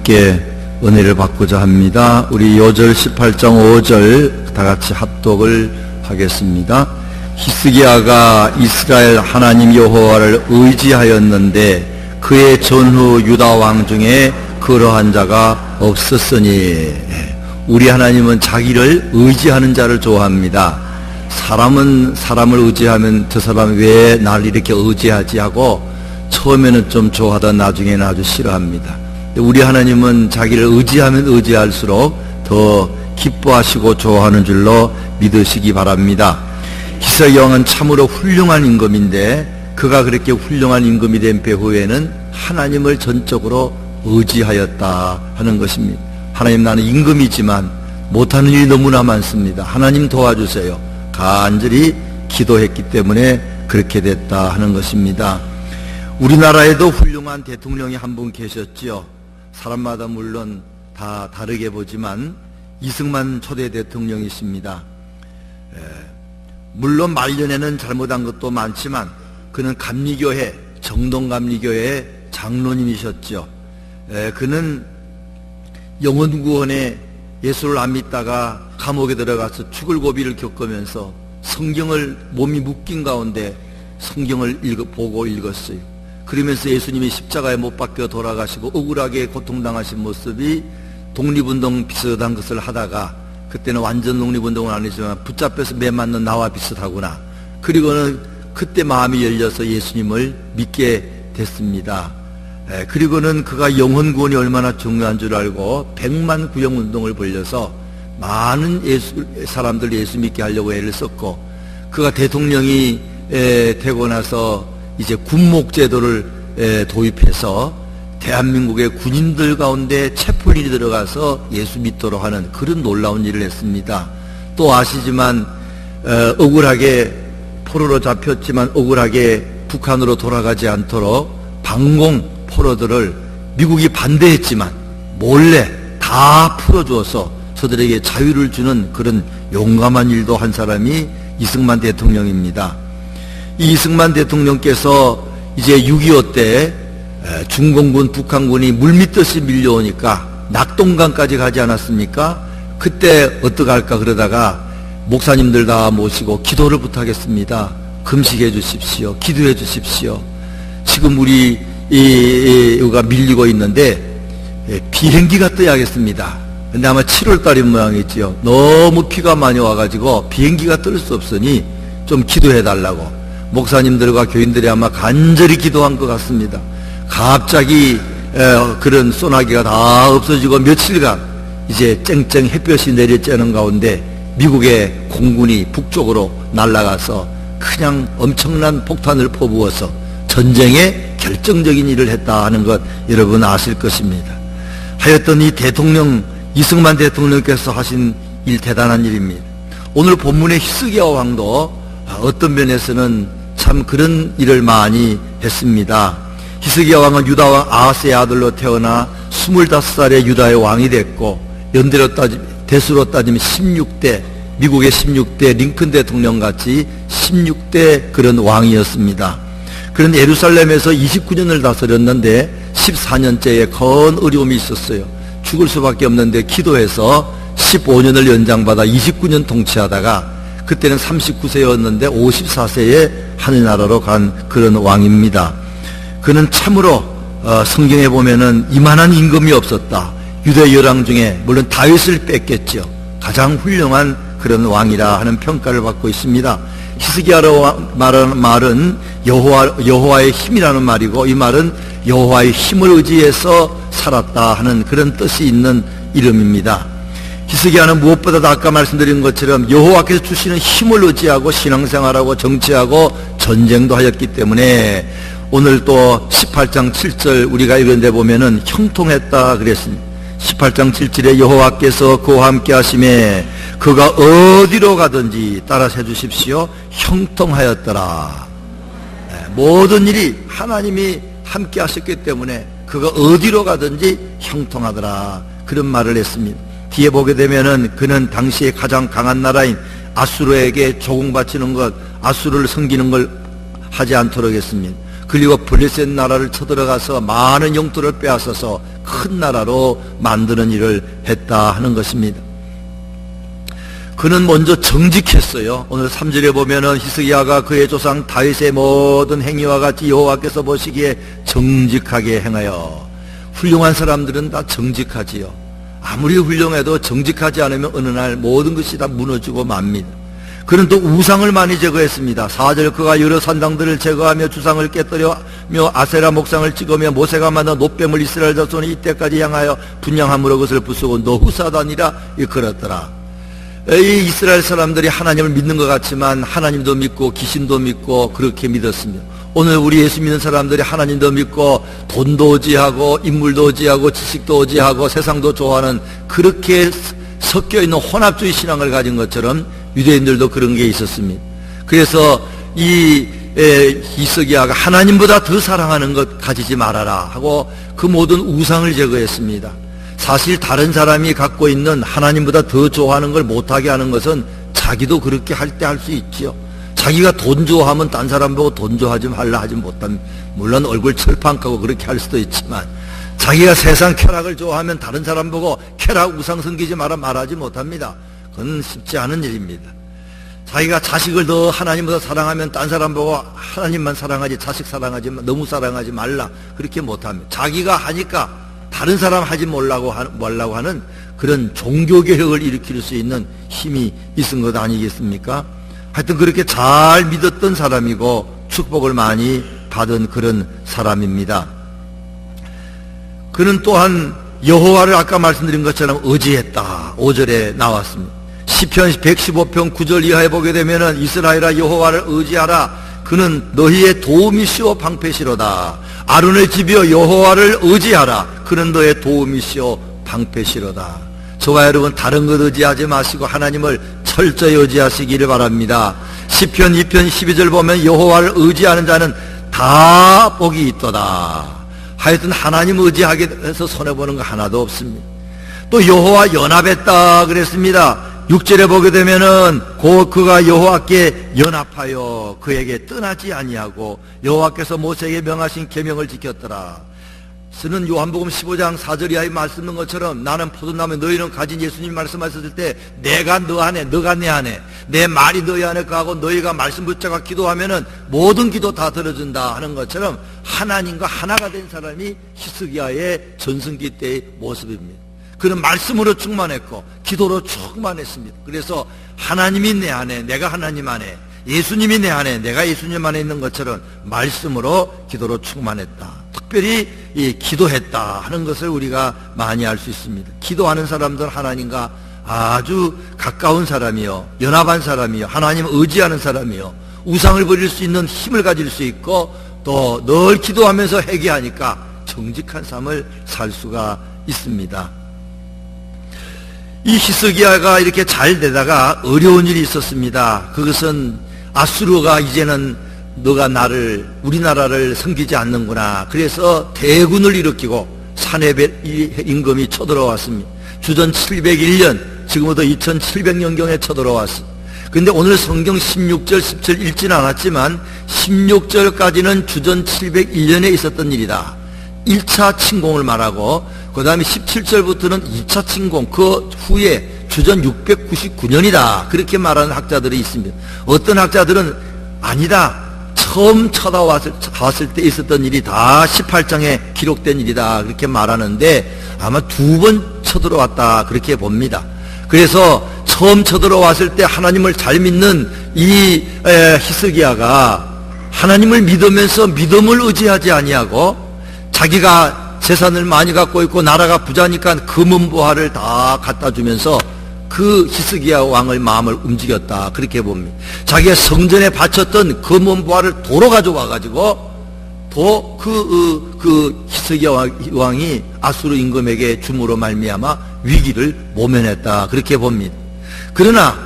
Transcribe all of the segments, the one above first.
함께 은혜를 받고자 합니다. 우리 요절 18장 5절 다 같이 합독을 하겠습니다. 히스기야가 이스라엘 하나님 여호와를 의지하였는데 그의 전후 유다 왕 중에 그러한 자가 없었으니. 우리 하나님은 자기를 의지하는 자를 좋아합니다. 사람은 사람을 의지하면 저 사람이 왜 나를 이렇게 의지하지 하고 처음에는 좀 좋아하다 나중에는 아주 싫어합니다. 우리 하나님은 자기를 의지하면 의지할수록 더 기뻐하시고 좋아하는 줄로 믿으시기 바랍니다. 히스기야 왕은 참으로 훌륭한 임금인데 그가 그렇게 훌륭한 임금이 된 배후에는 하나님을 전적으로 의지하였다 하는 것입니다. 하나님, 나는 임금이지만 못하는 일이 너무나 많습니다. 하나님 도와주세요. 간절히 기도했기 때문에 그렇게 됐다 하는 것입니다. 우리나라에도 훌륭한 대통령이 한 분 계셨지요. 사람마다 물론 다 다르게 보지만 이승만 초대 대통령이십니다. 물론 말년에는 잘못한 것도 많지만 그는 감리교회, 정동감리교회 장로님이셨죠. 그는 영혼구원에 예수를 안 믿다가 감옥에 들어가서 죽을 고비를 겪으면서 성경을 몸이 묶인 가운데 성경을 보고 읽었어요. 그러면서 예수님이 십자가에 못 박혀 돌아가시고 억울하게 고통당하신 모습이 독립운동 비슷한 것을 하다가, 그때는 완전 독립운동은 아니지만 붙잡혀서 매 맞는 나와 비슷하구나. 그리고는 그때 마음이 열려서 예수님을 믿게 됐습니다. 그리고는 그가 영혼구원이 얼마나 중요한 줄 알고 100만 구형운동을 벌려서 많은 사람들 예수 믿게 하려고 애를 썼고, 그가 대통령이 되고 나서 이제 군목제도를 도입해서 대한민국의 군인들 가운데 채플린이 들어가서 예수 믿도록 하는 그런 놀라운 일을 했습니다. 또 아시지만 억울하게 포로로 잡혔지만 억울하게 북한으로 돌아가지 않도록 방공 포로들을 미국이 반대했지만 몰래 다 풀어주어서 저들에게 자유를 주는 그런 용감한 일도 한 사람이 이승만 대통령입니다. 이 이승만 대통령께서 이제 6.25 때 중공군, 북한군이 물밀듯이 밀려오니까 낙동강까지 가지 않았습니까? 그때 어떡할까 그러다가 목사님들 다 모시고 기도를 부탁했습니다. 금식해 주십시오. 기도해 주십시오. 지금 우리가 밀리고 있는데 비행기가 떠야겠습니다. 근데 아마 7월 달인 모양이지요. 너무 비가 많이 와가지고 비행기가 뜰 수 없으니 좀 기도해 달라고 목사님들과 교인들이 아마 간절히 기도한 것 같습니다. 갑자기 그런 소나기가 다 없어지고 며칠간 이제 쨍쨍 햇볕이 내리쬐는 가운데 미국의 공군이 북쪽으로 날아가서 그냥 엄청난 폭탄을 퍼부어서 전쟁에 결정적인 일을 했다 하는 것 여러분 아실 것입니다. 하여튼 이 대통령 이승만 대통령께서 하신 일 대단한 일입니다. 오늘 본문의 히스기야 왕도 어떤 면에서는 참 그런 일을 많이 했습니다. 히스기야 왕은 유다 왕 아하스의 아들로 태어나 25살에 유다의 왕이 됐고, 대수로 따지면 16대, 미국의 16대 링컨 대통령 같이 16대 그런 왕이었습니다. 그런데 예루살렘에서 29년을 다스렸는데 14년째에 큰 어려움이 있었어요. 죽을 수밖에 없는데 기도해서 15년을 연장받아 29년 통치하다가 그때는 39세였는데 54세에 하늘나라로 간 그런 왕입니다. 그는 참으로 성경에 보면은 이만한 임금이 없었다. 유대 열왕 중에 물론 다윗을 뺐겠죠. 가장 훌륭한 그런 왕이라 하는 평가를 받고 있습니다. 히스기야로 말하는 말은 여호와의 힘이라는 말이고, 이 말은 여호와의 힘을 의지해서 살았다 하는 그런 뜻이 있는 이름입니다. 히스기야는 무엇보다도 아까 말씀드린 것처럼 여호와께서 주시는 힘을 의지하고 신앙생활하고 정치하고 전쟁도 하였기 때문에 오늘 또 18장 7절 우리가 읽은데 보면은 형통했다 그랬습니다. 18장 7절에 여호와께서 그와 함께 하심에 그가 어디로 가든지 따라서 해주십시오. 형통하였더라. 모든 일이 하나님이 함께 하셨기 때문에 그가 어디로 가든지 형통하더라, 그런 말을 했습니다. 뒤에 보게 되면은 그는 당시에 가장 강한 나라인 아수르에게 조공바치는 것, 아수르를 섬기는 걸 하지 않도록 했습니다. 그리고 블레셋 나라를 쳐들어가서 많은 영토를 빼앗아서 큰 나라로 만드는 일을 했다 하는 것입니다. 그는 먼저 정직했어요. 오늘 3절에 보면은 히스기야가 그의 조상 다윗의 모든 행위와 같이 여호와께서 보시기에 정직하게 행하여. 훌륭한 사람들은 다 정직하지요. 아무리 훌륭해도 정직하지 않으면 어느 날 모든 것이 다 무너지고 맙니다. 그는 또 우상을 많이 제거했습니다. 4절 그가 여러 산당들을 제거하며 주상을 깨뜨려며 아세라 목상을 찍으며 모세가 만든 노뱀을 이스라엘 자손이 이때까지 향하여 분향함으로 그것을 부수고 너후사단이라 일컬었더라. 이 이스라엘 사람들이 하나님을 믿는 것 같지만 하나님도 믿고 귀신도 믿고 그렇게 믿었습니다. 오늘 우리 예수 믿는 사람들이 하나님도 믿고 돈도 의지하고 인물도 의지하고 지식도 의지하고 세상도 좋아하는 그렇게 섞여있는 혼합주의 신앙을 가진 것처럼 유대인들도 그런 게 있었습니다. 그래서 이 히스기야가 하나님보다 더 사랑하는 것 가지지 말아라 하고 그 모든 우상을 제거했습니다. 사실 다른 사람이 갖고 있는 하나님보다 더 좋아하는 걸 못하게 하는 것은 자기도 그렇게 할 때 할 수 있지요. 자기가 돈 좋아하면 딴 사람 보고 돈 좋아하지 말라 하지 못합니다. 물론 얼굴 철판 까고 그렇게 할 수도 있지만 자기가 세상 쾌락을 좋아하면 다른 사람 보고 쾌락 우상 섬기지 마라 말하지 못합니다. 그건 쉽지 않은 일입니다. 자기가 자식을 더 하나님보다 사랑하면 딴 사람 보고 하나님만 사랑하지 자식 사랑하지 너무 사랑하지 말라 그렇게 못합니다. 자기가 하니까 다른 사람 하지 말라고 하는 그런 종교개혁을 일으킬 수 있는 힘이 있은 것 아니겠습니까? 하여튼 그렇게 잘 믿었던 사람이고 축복을 많이 받은 그런 사람입니다. 그는 또한 여호와를 아까 말씀드린 것처럼 의지했다. 5절에 나왔습니다. 시편 115편 9절 이하에 보게 되면은 이스라엘아 여호와를 의지하라. 그는 너희의 도움이시오 방패시로다. 아론의 집이여 여호와를 의지하라. 그는 너의 도움이시오 방패시로다. 저와 여러분 다른 것 의지하지 마시고 하나님을 철저히 의지하시기를 바랍니다. 시편 2편 12절 보면 여호와를 의지하는 자는 다 복이 있도다. 하여튼 하나님 의지하게 해서 손해보는 거 하나도 없습니다. 또 여호와 연합했다 그랬습니다. 6절에 보게 되면은 그가 여호와께 연합하여 그에게 떠나지 아니하고 여호와께서 모세에게 명하신 계명을 지켰더라. 쓰는 요한복음 15장 4절 이하에 말씀한 것처럼 나는 포도나무 너희는 가진 예수님이 말씀하셨을 때 내가 너 안에 너가 내 안에 내 말이 너희 안에 가고 너희가 말씀 붙잡아 기도하면은 모든 기도 다 들어준다 하는 것처럼 하나님과 하나가 된 사람이 히스기야의 전성기 때의 모습입니다. 그는 말씀으로 충만했고 기도로 충만했습니다. 그래서 하나님이 내 안에 내가 하나님 안에 예수님이 내 안에 내가 예수님 안에 있는 것처럼 말씀으로 기도로 충만했다. 특별히 기도했다 하는 것을 우리가 많이 알 수 있습니다. 기도하는 사람들 하나님과 아주 가까운 사람이요 연합한 사람이요 하나님을 의지하는 사람이요 우상을 버릴 수 있는 힘을 가질 수 있고 또 늘 기도하면서 회개하니까 정직한 삶을 살 수가 있습니다. 이 히스기야가 이렇게 잘 되다가 어려운 일이 있었습니다. 그것은 아수르가 이제는 너가 우리나라를 섬기지 않는구나. 그래서 대군을 일으키고 사네벳 임금이 쳐들어왔습니다. 주전 701년, 지금부터 2700년경에 쳐들어왔습니다. 그런데 오늘 성경 16절, 17 읽지는 않았지만 16절까지는 주전 701년에 있었던 일이다. 1차 침공을 말하고 그 다음에 17절부터는 2차 침공, 그 후에 주전 699년이다 그렇게 말하는 학자들이 있습니다. 어떤 학자들은 아니다, 처음 쳐다왔을 때 있었던 일이 다 18장에 기록된 일이다 그렇게 말하는데 아마 2번 쳐들어왔다 그렇게 봅니다. 그래서 처음 쳐들어왔을 때 하나님을 잘 믿는 이 히스기야가 하나님을 믿으면서 믿음을 의지하지 아니하고 자기가 재산을 많이 갖고 있고 나라가 부자니까 금은보화를 다 갖다 주면서 그 히스기야 왕의 마음을 움직였다 그렇게 봅니다. 자기가 성전에 바쳤던 금은보화를 도로 가져와 가지고 또 그 히스기야 왕이 아수르 임금에게 줌으로 말미암아 위기를 모면했다 그렇게 봅니다. 그러나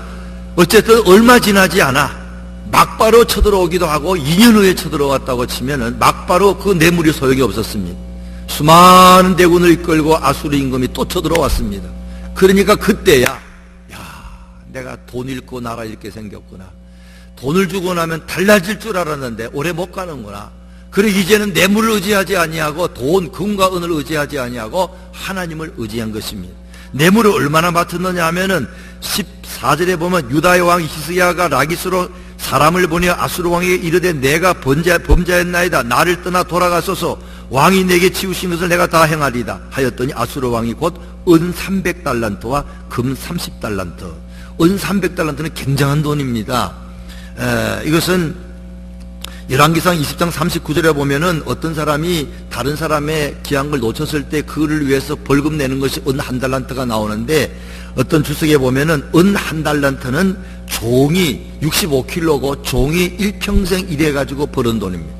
어쨌든 얼마 지나지 않아 막바로 쳐들어오기도 하고 2년 후에 쳐들어왔다고 치면은 막바로 그 뇌물이 소용이 없었습니다. 수많은 대군을 이끌고 아수르 임금이 또 쳐들어왔습니다. 그러니까 그때야 내가 돈 잃고 나라 잃게 생겼구나. 돈을 주고 나면 달라질 줄 알았는데 오래 못 가는구나. 그리고 이제는 뇌물을 의지하지 아니하고 돈, 금과 은을 의지하지 아니하고 하나님을 의지한 것입니다. 뇌물을 얼마나 맡았느냐 하면은 14절에 보면 유다의 왕 히스기야가 라기스로 사람을 보내어 아수르 왕에게 이르되 내가 범죄했나이다. 나를 떠나 돌아가소서. 왕이 내게 치우신 것을 내가 다 행하리이다 하였더니 아수르 왕이 곧 은 300달란트와 금 30달란트. 은 300달란트는 굉장한 돈입니다. 이것은 열왕기상 20장 39절에 보면은 어떤 사람이 다른 사람의 귀한 걸 놓쳤을 때 그를 위해서 벌금 내는 것이 은 한 달란트가 나오는데, 어떤 주석에 보면은 은 한 달란트는 종이 65kg고 종이 일평생 일해가지고 벌은 돈입니다.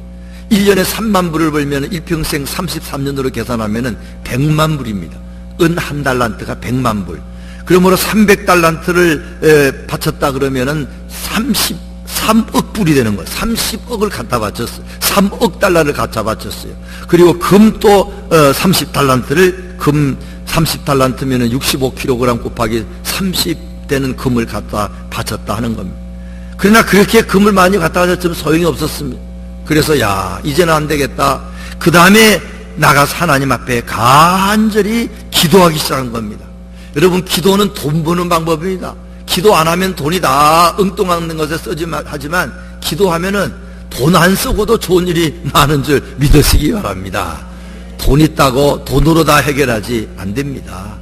1년에 3만 불을 벌면 일평생 33년으로 계산하면은 100만 불입니다. 은 한 달란트가 100만 불. 그러므로 300달란트를 바쳤다 그러면은 3억 불이 되는 거예요. 30억을 갖다 바쳤어요. 3억 달러를 갖다 바쳤어요. 그리고 금 또 30달란트를, 금 30달란트면은 65kg 곱하기 30되는 금을 갖다 바쳤다 하는 겁니다. 그러나 그렇게 금을 많이 갖다 바쳤지만 소용이 없었습니다. 그래서 야, 이제는 안 되겠다. 그 다음에 나가서 하나님 앞에 간절히 기도하기 시작한 겁니다. 여러분, 기도는 돈 버는 방법입니다. 기도 안 하면 돈이 다 엉뚱한 것에 쓰지만, 하지만 기도하면은 돈 안 쓰고도 좋은 일이 많은 줄 믿으시기 바랍니다. 돈 있다고 돈으로 다 해결하지 안 됩니다.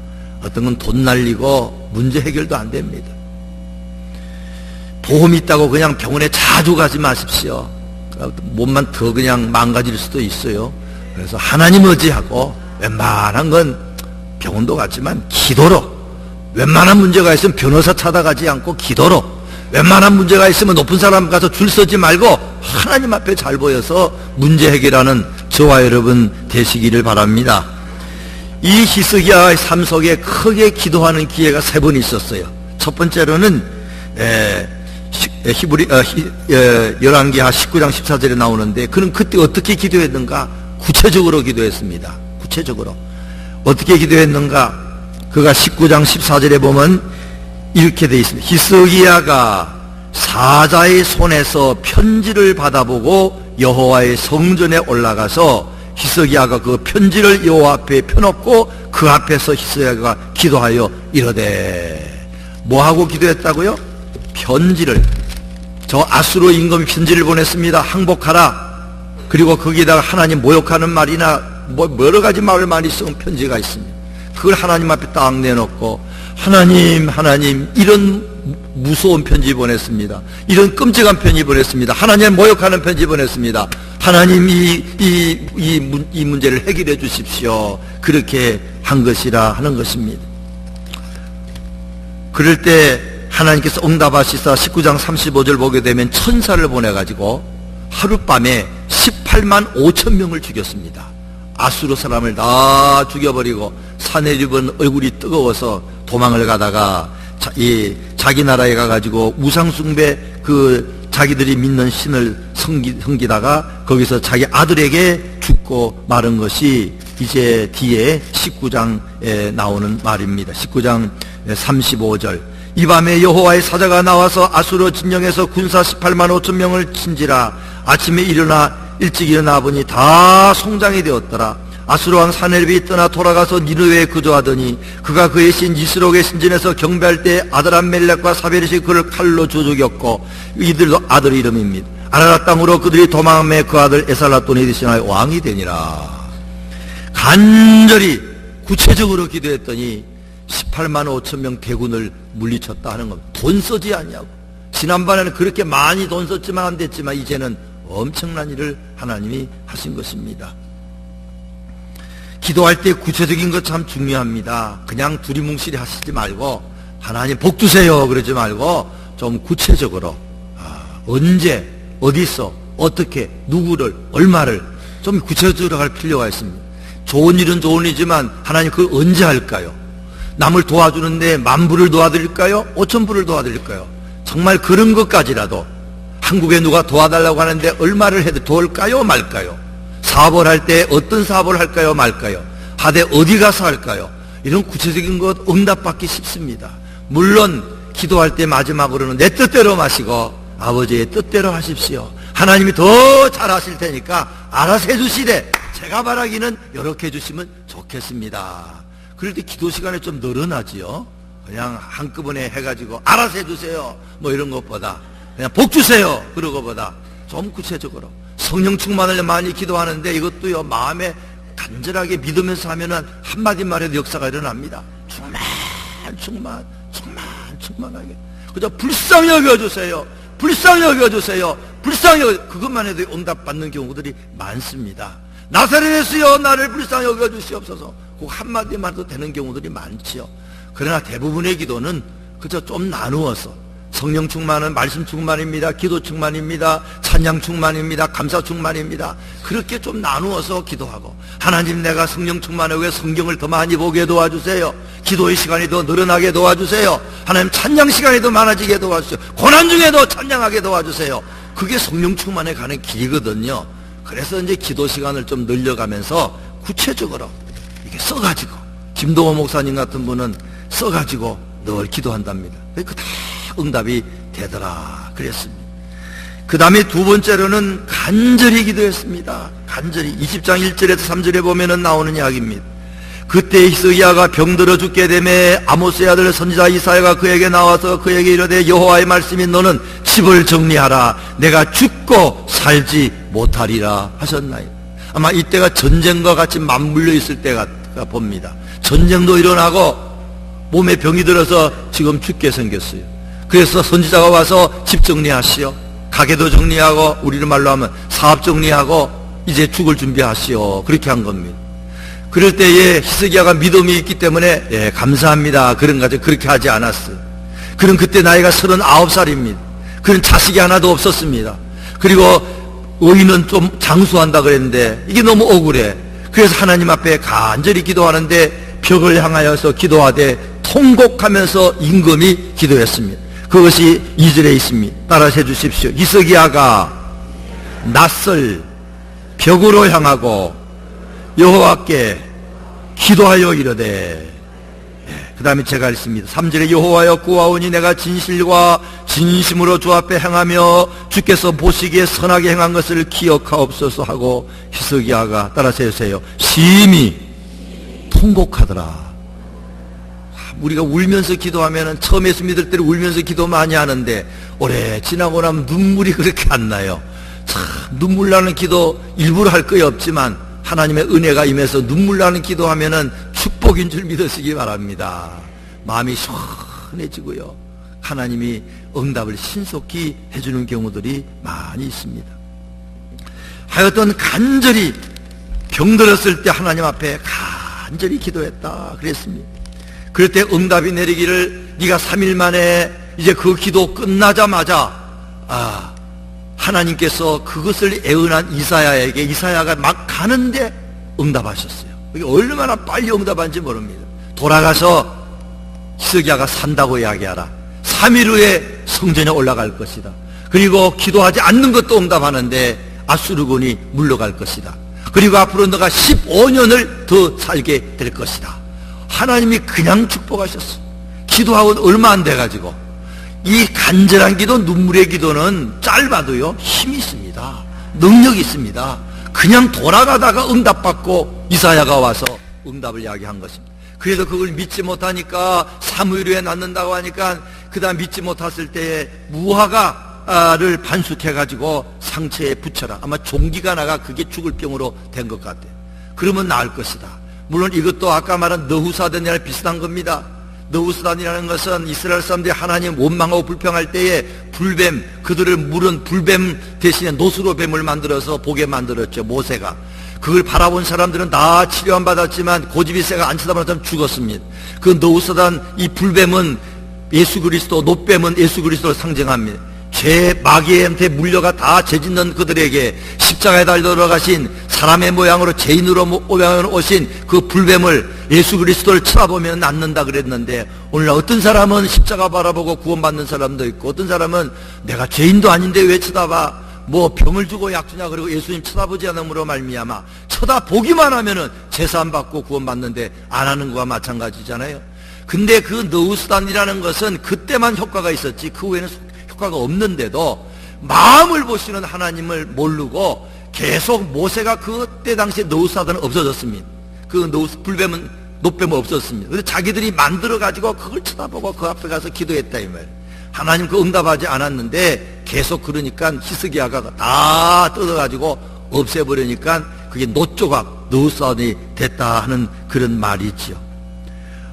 어떤 건 돈 날리고 문제 해결도 안 됩니다. 보험 있다고 그냥 병원에 자주 가지 마십시오. 몸만 더 그냥 망가질 수도 있어요. 그래서 하나님 의지하고 웬만한 건 병원도 갔지만 기도로, 웬만한 문제가 있으면 변호사 찾아가지 않고 기도로, 웬만한 문제가 있으면 높은 사람 가서 줄 서지 말고 하나님 앞에 잘 보여서 문제 해결하는 저와 여러분 되시기를 바랍니다. 이 히스기야의 삶 속에 크게 기도하는 기회가 3번 있었어요. 첫 번째로는 열왕기하 19장 14절에 나오는데, 그는 그때 어떻게 기도했는가? 구체적으로 기도했습니다. 구체적으로 어떻게 기도했는가? 그가 19장 14절에 보면 이렇게 되어 있습니다. 히스기야가 사자의 손에서 편지를 받아보고 여호와의 성전에 올라가서 히스기야가 그 편지를 여호와 앞에 펴놓고 그 앞에서 히스기야가 기도하여 이르되, 뭐하고 기도했다고요? 편지를, 저 아수르 임금이 편지를 보냈습니다. 항복하라. 그리고 거기다가 하나님 모욕하는 말이나 뭐 여러 가지 말을 많이 쓴 편지가 있습니다. 그걸 하나님 앞에 딱 내놓고, 하나님 이런 무서운 편지 보냈습니다. 이런 끔찍한 편지 보냈습니다. 하나님 모욕하는 편지 보냈습니다. 하나님 이 문제를 해결해 주십시오. 그렇게 한 것이라 하는 것입니다. 그럴 때 하나님께서 응답하시사 19장 35절 보게 되면 천사를 보내가지고 하룻밤에 18만 5천 명을 죽였습니다. 아수르 사람을 다 죽여버리고 사내립은 얼굴이 뜨거워서 도망을 가다가 자기 나라에 가가지고 우상숭배, 그 자기들이 믿는 신을 섬기다가 거기서 자기 아들에게 죽고 마른 것이 이제 뒤에 19장에 나오는 말입니다. 19장 35절. 이 밤에 여호와의 사자가 나와서 아수르 진영에서 군사 18만 5천 명을 친지라. 아침에 일찍 일어나 보니 다 송장이 되었더라. 아수르 왕 사네립이 떠나 돌아가서 니느웨에 거주하더니 그가 그의 신 이스록의 신전에서 경배할 때 아드람멜렉과 사베릿이 그를 칼로 죽였고, 이들도 아들 이름입니다. 아라라 땅으로 그들이 도망하며 그 아들 에살라돈이 대신하여 왕이 되니라. 간절히 구체적으로 기도했더니 18만 5천 명 대군을 물리쳤다 하는 겁니다. 돈 쓰지 않냐고. 지난번에는 그렇게 많이 돈 썼지만 안 됐지만 이제는 엄청난 일을 하나님이 하신 것입니다. 기도할 때 구체적인 것 참 중요합니다. 그냥 두리뭉실이 하시지 말고 하나님 복 주세요 그러지 말고 좀 구체적으로 언제, 어디서, 어떻게, 누구를, 얼마를 좀 구체적으로 할 필요가 있습니다. 좋은 일은 좋은 일이지만 하나님 그걸 언제 할까요? 남을 도와주는데 10,000불을 도와드릴까요? 5,000불을 도와드릴까요? 정말 그런 것까지라도 한국에 누가 도와달라고 하는데 얼마를 해도 도울까요 말까요? 사업을 할 때 어떤 사업을 할까요 말까요? 하되 어디 가서 할까요? 이런 구체적인 것 응답받기 쉽습니다. 물론 기도할 때 마지막으로는 내 뜻대로 마시고 아버지의 뜻대로 하십시오. 하나님이 더 잘하실 테니까 알아서 해주시되 제가 바라기는 이렇게 해주시면 좋겠습니다. 그럴 때 기도 시간에 좀 늘어나지요. 그냥 한꺼번에 해가지고 알아서 해주세요 뭐 이런 것보다 그냥 복 주세요 그런 것보다 좀 구체적으로 성령 충만을 많이 기도하는데 이것도요 마음에 간절하게 믿으면서 하면은 한마디만 해도 역사가 일어납니다. 충만하게 그저 불쌍히 여겨주세요, 불쌍히 여겨주세요, 불쌍히 그것만 해도 응답받는 경우들이 많습니다. 나사렛 예수여 나를 불쌍히 여겨주시옵소서 그 한마디만 해도 되는 경우들이 많지요. 그러나 대부분의 기도는 그저 좀 나누어서 성령 충만은 말씀 충만입니다, 기도 충만입니다, 찬양 충만입니다, 감사 충만입니다. 그렇게 좀 나누어서 기도하고 하나님 내가 성령 충만하고 왜 성경을 더 많이 보게 도와주세요, 기도의 시간이 더 늘어나게 도와주세요, 하나님 찬양 시간이 더 많아지게 도와주세요, 고난 중에도 찬양하게 도와주세요. 그게 성령 충만에 가는 길이거든요. 그래서 이제 기도 시간을 좀 늘려가면서 구체적으로 이렇게 써가지고 김동호 목사님 같은 분은 써가지고 늘 기도한답니다. 그 다 응답이 되더라 그랬습니다. 그 다음에 두 번째로는 간절히 기도했습니다. 간절히 20장 1절에서 3절에 보면은 나오는 이야기입니다. 그때 히스기야가 병들어 죽게 되매 아모스의 아들 선지자 이사야가 그에게 나와서 그에게 이르되 여호와의 말씀이 너는 집을 정리하라 내가 죽고 살지 못하리라 하셨나요? 아마 이때가 전쟁과 같이 맞물려 있을 때가 봅니다. 전쟁도 일어나고 몸에 병이 들어서 지금 죽게 생겼어요. 그래서 선지자가 와서 집 정리하시오, 가게도 정리하고 우리는 말로 하면 사업 정리하고 이제 죽을 준비하시오 그렇게 한 겁니다. 그럴 때에 히스기야가 믿음이 있기 때문에 예, 감사합니다 그런 거죠. 그렇게 하지 않았어요. 그는 그때 나이가 39살입니다. 그는 자식이 하나도 없었습니다. 그리고 의인은 좀 장수한다 그랬는데 이게 너무 억울해. 그래서 하나님 앞에 간절히 기도하는데 벽을 향하여서 기도하되 통곡하면서 임금이 기도했습니다. 그것이 2절에 있습니다. 따라서 해주십시오. 히스기야가 낯을 벽으로 향하고 여호와께 기도하여 이르되 그 다음에 제가 읽습니다. 3절에 여호와여 구하오니 내가 진실과 진심으로 주 앞에 행하며 주께서 보시기에 선하게 행한 것을 기억하옵소서 하고 히스기야가 따라서 해주세요. 심히 통곡하더라. 우리가 울면서 기도하면 처음 예수 믿을 때는 울면서 기도 많이 하는데 오래 지나고 나면 눈물이 그렇게 안 나요. 참 눈물 나는 기도 일부러 할 거야 없지만 하나님의 은혜가 임해서 눈물 나는 기도하면은 축복인 줄 믿으시기 바랍니다. 마음이 시원해지고요. 하나님이 응답을 신속히 해주는 경우들이 많이 있습니다. 하여튼 간절히 병들었을 때 하나님 앞에 간절히 기도했다 그랬습니다. 그럴 때 응답이 내리기를 네가 3일 만에 이제 그 기도 끝나자마자 하나님께서 그것을 애언한 이사야에게 이사야가 막 가는데 응답하셨어요. 이게 얼마나 빨리 응답한지 모릅니다. 돌아가서 히스기야가 산다고 이야기하라. 3일 후에 성전에 올라갈 것이다. 그리고 기도하지 않는 것도 응답하는데 아수르군이 물러갈 것이다. 그리고 앞으로 너가 15년을 더 살게 될 것이다. 하나님이 그냥 축복하셨어. 기도하고 얼마 안 돼가지고. 이 간절한 기도, 눈물의 기도는 짧아도요 힘이 있습니다. 능력이 있습니다. 그냥 돌아가다가 응답받고 이사야가 와서 응답을 이야기한 것입니다. 그래도 그걸 믿지 못하니까 3일 후에 낫는다고 하니까 그 다음 믿지 못했을 때에 무화과를 반숙해가지고 상처에 붙여라. 아마 종기가 나가 그게 죽을 병으로 된 것 같아요. 그러면 나을 것이다. 물론 이것도 아까 말한 너후사단이랑 비슷한 겁니다. 너후사단이라는 것은 이스라엘 사람들이 하나님 원망하고 불평할 때에 불뱀, 그들을 물은 불뱀 대신에 노스로 뱀을 만들어서 보게 만들었죠. 모세가. 그걸 바라본 사람들은 다 치료 안 받았지만 고집이 세가 안 쳐다보는 사람 죽었습니다. 그 너후사단 이 불뱀은 예수 그리스도, 노뱀은 예수 그리스도를 상징합니다. 죄 마귀한테 물려가 다 죄짓는 그들에게 십자가에 달려 들어가신 사람의 모양으로 죄인으로 모양으로 오신 그 불뱀을 예수 그리스도를 쳐다보면 낫는다 그랬는데 오늘 어떤 사람은 십자가 바라보고 구원받는 사람도 있고 어떤 사람은 내가 죄인도 아닌데 왜 쳐다봐 뭐 병을 주고 약 주냐 그리고 예수님 쳐다보지 않음으로 말미암아 쳐다보기만 하면은 제사함 받고 구원받는데 안 하는 거와 마찬가지잖아요. 근데 그 너우스단이라는 것은 그때만 효과가 있었지 그 후에는 효과가 없는데도 마음을 보시는 하나님을 모르고 계속 모세가 그때 당시에 너우사단은 없어졌습니다. 그 불뱀은 노뱀은 없었습니다. 그래서 자기들이 만들어가지고 그걸 쳐다보고 그 앞에 가서 기도했다 이 말. 하나님 그 응답하지 않았는데 계속 그러니까 히스기야가 다 뜯어가지고 없애버리니까 그게 노조각 너우사단이 됐다 하는 그런 말이 있지요.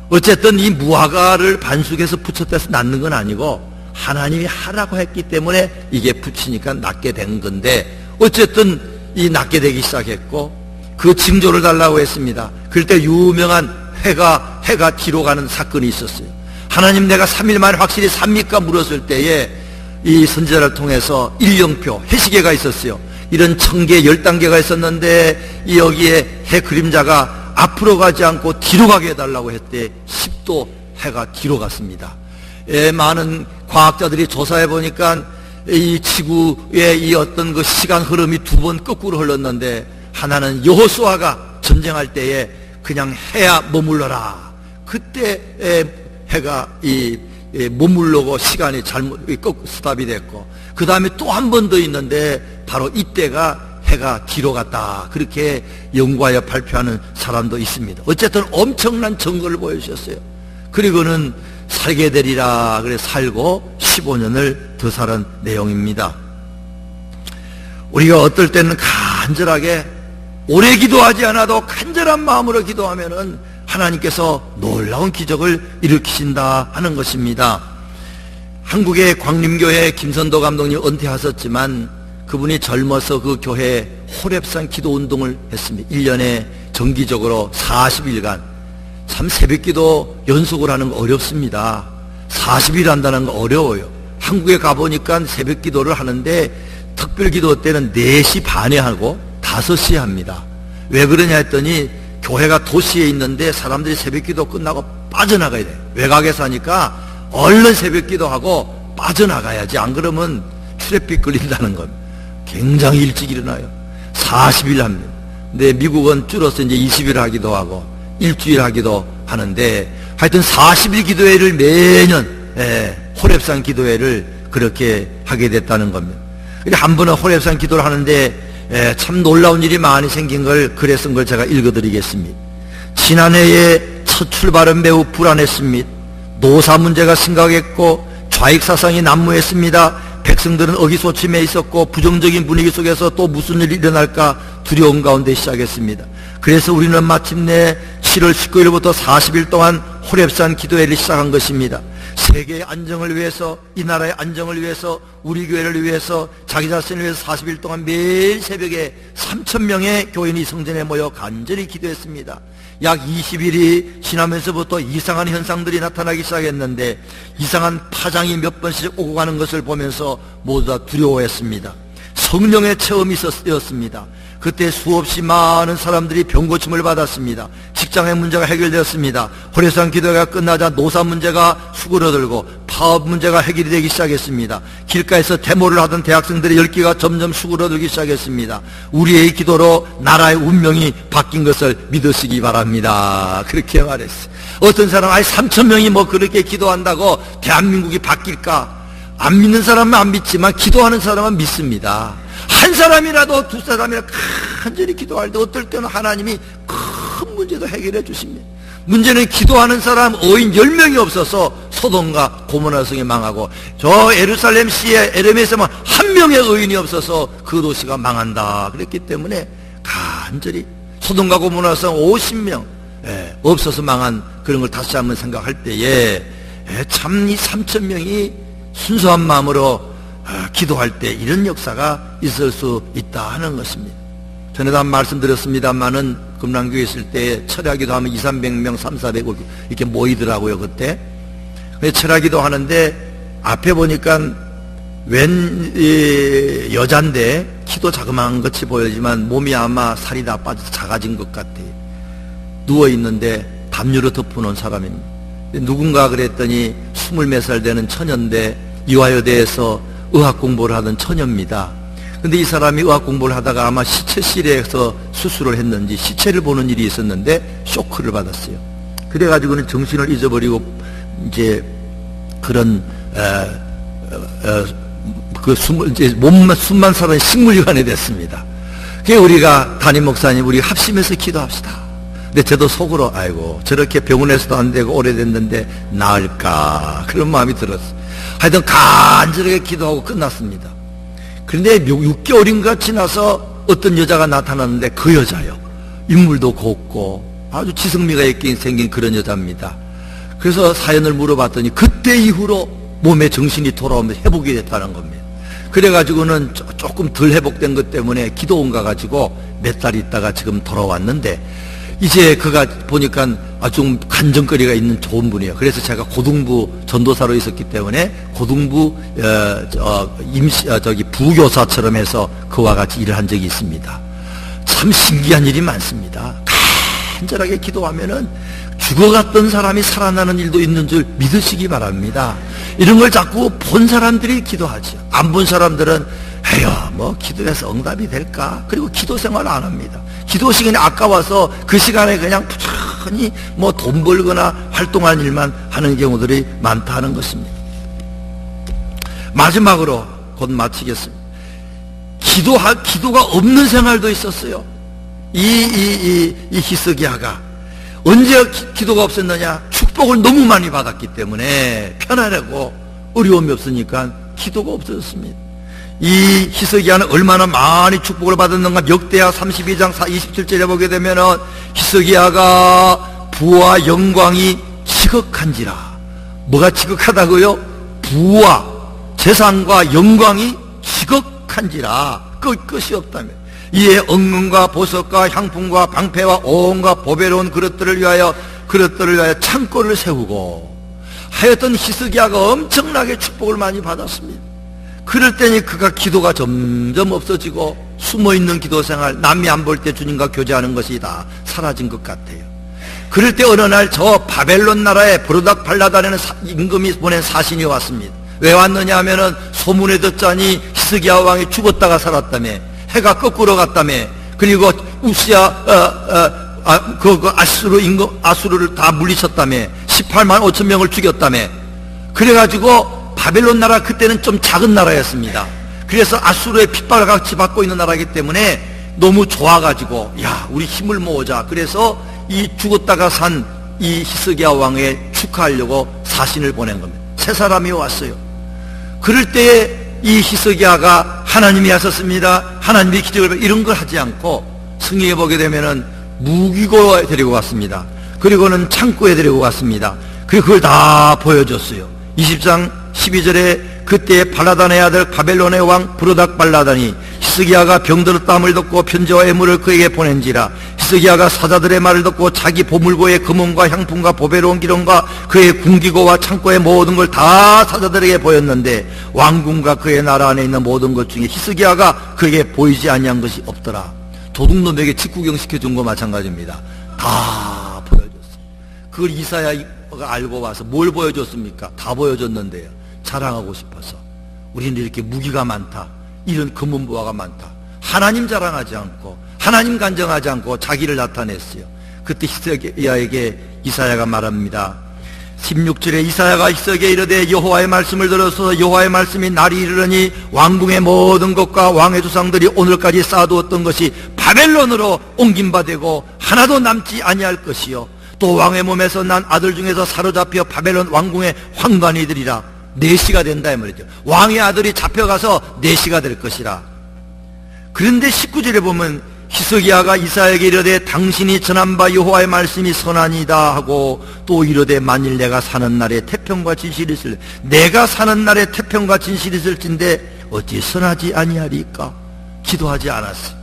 어쨌든 이 무화과를 반숙해서 부쳤다해서 낫는 건 아니고 하나님이 하라고 했기 때문에 이게 붙이니까 낫게 된 건데, 어쨌든 이 낫게 되기 시작했고 그 징조를 달라고 했습니다. 그럴 때 유명한 해가 뒤로 가는 사건이 있었어요. 하나님 내가 3일 만에 확실히 삽니까 물었을 때에 이 선지자를 통해서 일령표 해시계가 있었어요. 이런 1000개 10단계가 있었는데 여기에 해 그림자가 앞으로 가지 않고 뒤로 가게 해달라고 했대 10도 해가 뒤로 갔습니다. 많은 과학자들이 조사해 보니까 이 지구의 이 어떤 그 시간 흐름이 2번 거꾸로 흘렀는데, 하나는 여호수아가 전쟁할 때에 그냥 해야 머물러라. 그때 해가 머물러고 시간이 잘못 스탑이 됐고, 그 다음에 또 한 번 더 있는데 바로 이때가 해가 뒤로 갔다. 그렇게 연구하여 발표하는 사람도 있습니다. 어쨌든 엄청난 증거를 보여주셨어요. 그리고는 살게 되리라 그래 살고 15년을 더 살은 내용입니다. 우리가 어떨 때는 간절하게 오래 기도하지 않아도 간절한 마음으로 기도하면은 하나님께서 놀라운 기적을 일으키신다 하는 것입니다. 한국의 광림교회 김선도 감독님 은퇴하셨지만 그분이 젊어서 그 교회에 호렙산 기도운동을 했습니다. 1년에 정기적으로 40일간. 참 새벽기도 연속을 하는 거 어렵습니다. 40일 한다는 거 어려워요. 한국에 가보니까 새벽기도를 하는데 특별기도 때는 4시 반에 하고 5시에 합니다. 왜 그러냐 했더니 교회가 도시에 있는데 사람들이 새벽기도 끝나고 빠져나가야 돼요. 외곽에 사니까 얼른 새벽기도하고 빠져나가야지, 안 그러면 트래픽 걸린다는 겁니다. 굉장히 일찍 일어나요. 40일 합니다. 근데 미국은 줄어서 이제 20일 하기도 하고 일주일 하기도 하는데, 하여튼 40일 기도회를 매년 호렙산 기도회를 그렇게 하게 됐다는 겁니다. 한 번은 호렙산 기도를 하는데 참 놀라운 일이 많이 생긴 걸 글에 쓴 걸 제가 읽어드리겠습니다. 지난해에 첫 출발은 매우 불안했습니다. 노사 문제가 심각했고 좌익사상이 난무했습니다. 백성들은 의기소침해 있었고 부정적인 분위기 속에서 또 무슨 일이 일어날까 두려움 가운데 시작했습니다. 그래서 우리는 마침내 7월 19일부터 40일 동안 호렙산 기도회를 시작한 것입니다. 세계의 안정을 위해서, 이 나라의 안정을 위해서, 우리 교회를 위해서, 자기 자신을 위해서 40일 동안 매일 새벽에 3,000명의 교인이 성전에 모여 간절히 기도했습니다. 약 20일이 지나면서부터 이상한 현상들이 나타나기 시작했는데 이상한 파장이 몇 번씩 오고 가는 것을 보면서 모두 다 두려워했습니다. 성령의 체험이 있었습니다. 그때 수없이 많은 사람들이 병고침을 받았습니다. 직장의 문제가 해결되었습니다. 호렙산 기도회가 끝나자 노사 문제가 수그러들고 파업 문제가 해결이 되기 시작했습니다. 길가에서 데모를 하던 대학생들의 열기가 점점 수그러들기 시작했습니다. 우리의 기도로 나라의 운명이 바뀐 것을 믿으시기 바랍니다. 그렇게 말했어요. 어떤 사람은 3,000명이 뭐 그렇게 기도한다고 대한민국이 바뀔까? 안 믿는 사람은 안 믿지만 기도하는 사람은 믿습니다. 한 사람이라도 두 사람이라도 간절히 기도할 때 어떨 때는 하나님이 큰 문제도 해결해 주십니다. 문제는 기도하는 사람 어인 10명이 없어서 소돔과 고모라 성이 망하고 저 예루살렘 시에 에레미야에서만 1명의 의인이 없어서 그 도시가 망한다 그랬기 때문에 간절히 소돔과 고모라 성 50명 없어서 망한 그런 걸 다시 한번 생각할 때에 참 이 3,000명이 순수한 마음으로 기도할 때 이런 역사가 있을 수 있다 하는 것입니다. 전에도 한 말씀드렸습니다만은 금랑교에 있을 때 철야기도 하면 200~300명 300~400 이렇게 모이더라고요. 그때 철야기도 하는데 앞에 보니까 웬 여잔데 키도 자그마한 것이 보이지만 몸이 아마 살이 다 빠져서 작아진 것 같아요. 누워있는데 담요로 덮어놓은 사람입니다. 누군가 그랬더니 20몇 살 되는 처녀인데 이화여대에서 의학 공부를 하던 처녀입니다. 근데 이 사람이 의학 공부를 하다가 아마 시체실에서 수술을 했는지 시체를 보는 일이 있었는데 쇼크를 받았어요. 그래가지고는 정신을 잊어버리고 이제 그런 그 이제 숨만 살아 식물기관이 됐습니다. 그게 우리가 담임 목사님 우리 합심해서 기도합시다. 근데 저도 속으로 아이고 저렇게 병원에서도 안 되고 오래됐는데 나을까 그런 마음이 들었어요. 하여튼 간절하게 기도하고 끝났습니다. 그런데 6개월인가 지나서 어떤 여자가 나타났는데 그 여자요. 인물도 곱고 아주 지성미가 있게 생긴 그런 여자입니다. 그래서 사연을 물어봤더니 그때 이후로 몸에 정신이 돌아오면서 회복이 됐다는 겁니다. 그래가지고는 조금 덜 회복된 것 때문에 기도원 가가지고 몇 달 있다가 지금 돌아왔는데 이제 그가 보니까 아주 간증거리가 있는 좋은 분이에요. 그래서 제가 고등부 전도사로 있었기 때문에 고등부 부교사처럼 해서 그와 같이 일을 한 적이 있습니다. 참 신기한 일이 많습니다. 간절하게 기도하면은 죽어갔던 사람이 살아나는 일도 있는 줄 믿으시기 바랍니다. 이런 걸 자꾸 본 사람들이 기도하죠. 안 본 사람들은 에휴 뭐 기도해서 응답이 될까? 그리고 기도 생활을 안 합니다. 기도 시간이 아까워서 그 시간에 그냥 부지런히 뭐 돈 벌거나 활동하는 일만 하는 경우들이 많다는 것입니다. 마지막으로 곧 마치겠습니다. 기도가 없는 생활도 있었어요. 이 히스기야가 언제 기도가 없었느냐? 축복을 너무 많이 받았기 때문에 편안하고 어려움이 없으니까 기도가 없어졌습니다. 이 히스기야는 얼마나 많이 축복을 받았는가? 역대하 32장 27절에 보게 되면은 히스기야가 부와 영광이 지극한지라. 뭐가 지극하다고요? 부와 재산과 영광이 지극한지라. 끝이 없다며. 이에 엉금과 보석과 향품과 방패와 온갖 보배로운 그릇들을 위하여 창고를 세우고 하였던 히스기야가 엄청나게 축복을 많이 받았습니다. 그럴 때니 그가 기도가 점점 없어지고 숨어있는 기도생활, 남이 안 볼 때 주님과 교제하는 것이 다 사라진 것 같아요. 그럴 때 어느 날 저 바벨론 나라에 브로닥 발라다라는 임금이 보낸 사신이 왔습니다. 왜 왔느냐 하면은 소문에 듣자니 히스기야 왕이 죽었다가 살았다며, 해가 거꾸로 갔다며, 그리고 우시야 아수르를 다 물리쳤다며, 18만 5천 명을 죽였다며. 그래가지고 바벨론 나라 그때는 좀 작은 나라였습니다. 그래서 아수르의 핍박을 같이 받고 있는 나라이기 때문에 너무 좋아가지고 야 우리 힘을 모으자. 그래서 이 죽었다가 산 이 히스기야 왕에 축하하려고 사신을 보낸 겁니다. 세 사람이 왔어요. 그럴 때에 이 히스기야가 하나님이 하셨습니다. 하나님이 기적을 이런 걸 하지 않고 성경에 보게 되면은 무기고에 데리고 갔습니다. 그리고는 창고에 데리고 갔습니다. 그리고 그걸 다 보여줬어요. 20장 12절에 그때 발라단의 아들 바벨론의 왕 브로닥 발라단이 히스기야가 병들었다함을 듣고 편지와 예물을 그에게 보낸지라. 히스기야가 사자들의 말을 듣고 자기 보물고의 금원과 향품과 보배로운 기름과 그의 궁기고와 창고의 모든 걸 다 사자들에게 보였는데 왕궁과 그의 나라 안에 있는 모든 것 중에 히스기야가 그에게 보이지 아니한 것이 없더라. 도둑놈에게 직구경 시켜준 거 마찬가지입니다. 다 보여줬어요. 그걸 이사야가 알고 와서 뭘 보여줬습니까? 다 보여줬는데요. 자랑하고 싶어서. 우리는 이렇게 무기가 많다, 이런 금은보화가 많다, 하나님 자랑하지 않고 하나님 간정하지 않고 자기를 나타냈어요. 그때 히스기야에게 이사야가 말합니다. 16절에 이사야가 히스기야에게 이르되 여호와의 말씀을 들어서 여호와의 말씀이 날이 이르러니 왕궁의 모든 것과 왕의 조상들이 오늘까지 쌓아두었던 것이 바벨론으로 옮김바되고 하나도 남지 아니할 것이요 또 왕의 몸에서 난 아들 중에서 사로잡혀 바벨론 왕궁의 황관이 되리라. 내시가 된다 이 말이죠. 왕의 아들이 잡혀가서 내시가 될 것이라. 그런데 19절에 보면 히스기야가 이사야에게 이르되 당신이 전한 바 여호와의 말씀이 선하니다 하고 또 이르되 만일 내가 사는 날에 태평과 진실이 있을, 내가 사는 날에 태평과 진실이 있을진데 어찌 선하지 아니하리까? 기도하지 않았어요.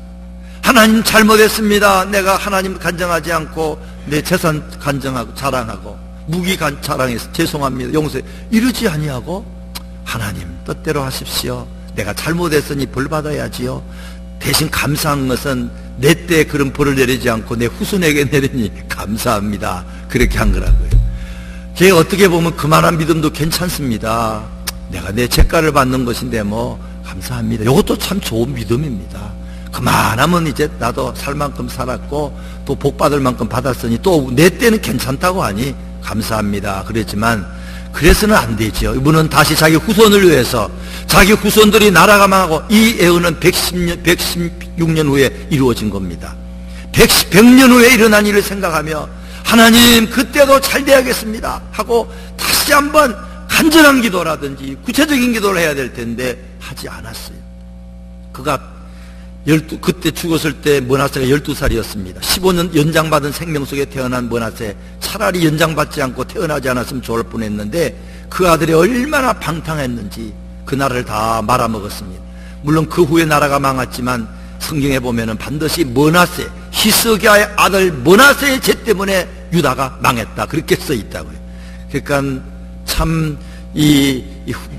하나님 잘못했습니다. 내가 하나님 간정하지 않고 내 재산 간정하고 자랑하고 무기 자랑해서 죄송합니다. 용서해. 이러지 아니하고 하나님 뜻대로 하십시오. 내가 잘못했으니 벌 받아야지요. 대신 감사한 것은 내 때 그런 벌을 내리지 않고 내 후손에게 내리니 감사합니다. 그렇게 한 거라고요. 제가 어떻게 보면 그만한 믿음도 괜찮습니다. 내가 내 죄가를 받는 것인데 뭐 감사합니다. 이것도 참 좋은 믿음입니다. 그만하면 이제 나도 살 만큼 살았고 또 복 받을 만큼 받았으니 또 내 때는 괜찮다고 하니 감사합니다. 그랬지만 그래서는 안 되죠. 이분은 다시 자기 후손을 위해서, 자기 후손들이 나라가 망하고, 이 예언은 116년 후에 이루어진 겁니다. 100년 후에 일어난 일을 생각하며 하나님 그때도 잘 돼야겠습니다 하고 다시 한번 간절한 기도라든지 구체적인 기도를 해야 될 텐데 하지 않았어요. 그가 그때 죽었을 때 머나세가 12살이었습니다. 15년 연장받은 생명 속에 태어난 머나세, 차라리 연장받지 않고 태어나지 않았으면 좋을 뻔했는데 그 아들이 얼마나 방탕했는지 그 나라를 다 말아먹었습니다. 물론 그 후에 나라가 망했지만 성경에 보면은 반드시 머나세, 히스기야의 아들 머나세의 죄 때문에 유다가 망했다 그렇게 써 있다고요. 그러니까 참 이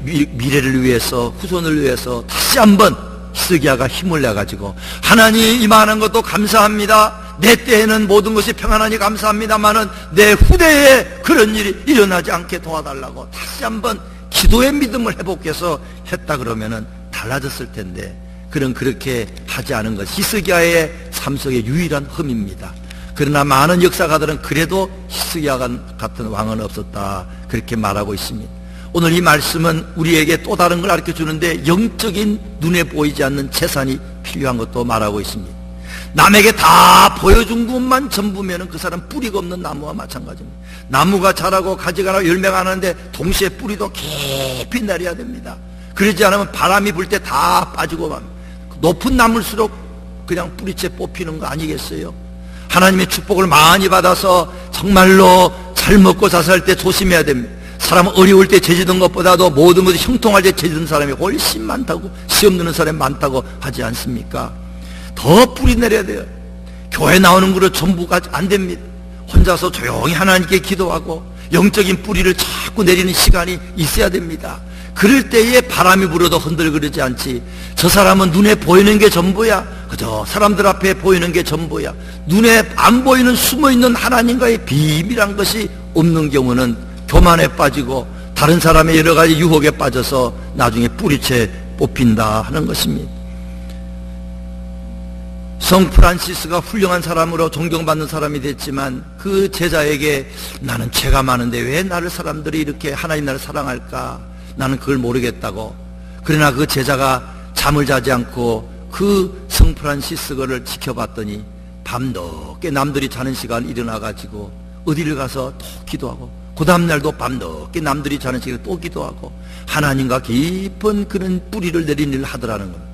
미래를 위해서, 후손을 위해서 다시 한번 히스기야가 힘을 내가지고 하나님 이만한 것도 감사합니다. 내 때에는 모든 것이 평안하니 감사합니다마는 내 후대에 그런 일이 일어나지 않게 도와달라고 다시 한번 기도의 믿음을 회복해서 했다 그러면은 달라졌을 텐데 그는 그렇게 하지 않은 것, 히스기야의 삶 속의 유일한 흠입니다. 그러나 많은 역사가들은 그래도 히스기야 같은 왕은 없었다 그렇게 말하고 있습니다. 오늘 이 말씀은 우리에게 또 다른 걸 가르쳐주는데 영적인 눈에 보이지 않는 재산이 필요한 것도 말하고 있습니다. 남에게 다 보여준 것만 전부면 그 사람 뿌리가 없는 나무와 마찬가지입니다. 나무가 자라고 가지가 나고 열매가 나는데 동시에 뿌리도 깊이 내려야 됩니다. 그러지 않으면 바람이 불 때 다 빠지고 맙니다. 높은 나무일수록 그냥 뿌리채 뽑히는 거 아니겠어요? 하나님의 축복을 많이 받아서 정말로 잘 먹고 잘 살 때 조심해야 됩니다. 사람은 어려울 때 죄짓는 것보다도 모든 것이 형통할 때 죄짓는 사람이 훨씬 많다고, 시험 드는 사람이 많다고 하지 않습니까? 더 뿌리 내려야 돼요. 교회 나오는 거로 전부가 안 됩니다. 혼자서 조용히 하나님께 기도하고 영적인 뿌리를 자꾸 내리는 시간이 있어야 됩니다. 그럴 때에 바람이 불어도 흔들거리지 않지. 저 사람은 눈에 보이는 게 전부야. 그저 사람들 앞에 보이는 게 전부야. 눈에 안 보이는 숨어있는 하나님과의 비밀한 것이 없는 경우는 교만에 빠지고 다른 사람의 여러 가지 유혹에 빠져서 나중에 뿌리채 뽑힌다 하는 것입니다. 성 프란시스가 훌륭한 사람으로 존경받는 사람이 됐지만 그 제자에게 나는 죄가 많은데 왜 나를 사람들이 이렇게 하나님 나를 사랑할까? 나는 그걸 모르겠다고. 그러나 그 제자가 잠을 자지 않고 그 성 프란시스거를 지켜봤더니 밤늦게 남들이 자는 시간 일어나가지고 어디를 가서 또 기도하고 그 다음날도 밤늦게 남들이 자는 시간에 또 기도하고 하나님과 깊은 그런 뿌리를 내리는 일을 하더라는 거예요.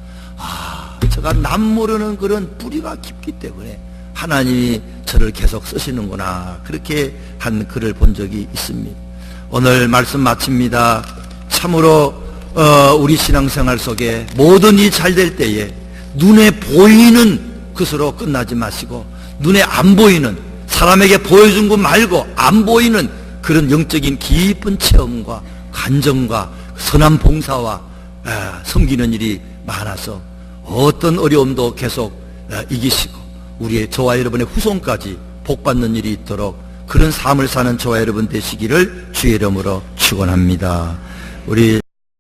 제가 남 모르는 그런 뿌리가 깊기 때문에 하나님이 저를 계속 쓰시는구나 그렇게 한 글을 본 적이 있습니다. 오늘 말씀 마칩니다. 참으로 우리 신앙생활 속에 모든 일이 잘 될 때에 눈에 보이는 것으로 끝나지 마시고 눈에 안 보이는, 사람에게 보여준 것 말고 안 보이는 그런 영적인 깊은 체험과 간정과 선한 봉사와 섬기는 일이 많아서 어떤 어려움도 계속 이기시고 우리의 저와 여러분의 후손까지 복받는 일이 있도록 그런 삶을 사는 저와 여러분 되시기를 주의 이름으로 축원합니다. 우리